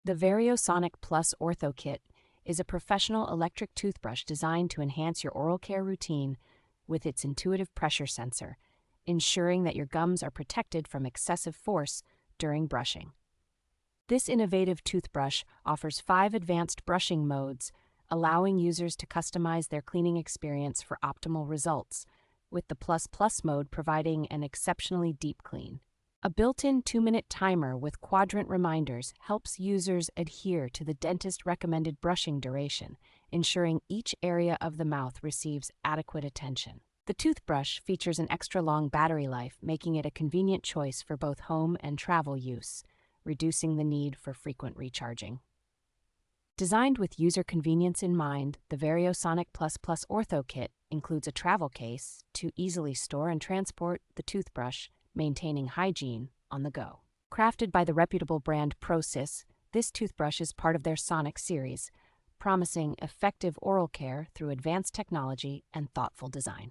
The VarioSonic Plus Ortho Kit is a professional electric toothbrush designed to enhance your oral care routine with its intuitive pressure sensor, ensuring that your gums are protected from excessive force during brushing. This innovative toothbrush offers 5 advanced brushing modes, allowing users to customize their cleaning experience for optimal results, with the Plus Plus mode providing an exceptionally deep clean. A built-in 2-minute timer with quadrant reminders helps users adhere to the dentist-recommended brushing duration, ensuring each area of the mouth receives adequate attention. The toothbrush features an extra-long battery life, making it a convenient choice for both home and travel use, reducing the need for frequent recharging. Designed with user convenience in mind, the VarioSonic Plus Ortho Kit includes a travel case to easily store and transport the toothbrush, maintaining hygiene on the go. Crafted by the reputable brand ProSys, this toothbrush is part of their Sonic series, promising effective oral care through advanced technology and thoughtful design.